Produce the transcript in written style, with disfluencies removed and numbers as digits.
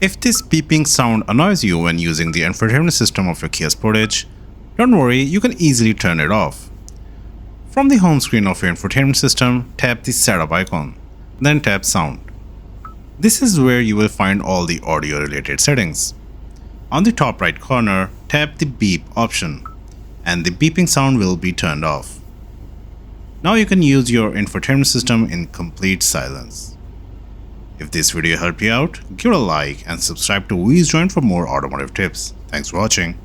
If this beeping sound annoys you when using the infotainment system of your Kia Sportage, don't worry, you can easily turn it off. From the home screen of your infotainment system, tap the setup icon, then tap sound. This is where you will find all the audio related settings. On the top right corner, tap the beep option, and the beeping sound will be turned off. Now you can use your infotainment system in complete silence. If this video helped you out, give it a like and subscribe to Join for more automotive tips. Thanks for watching.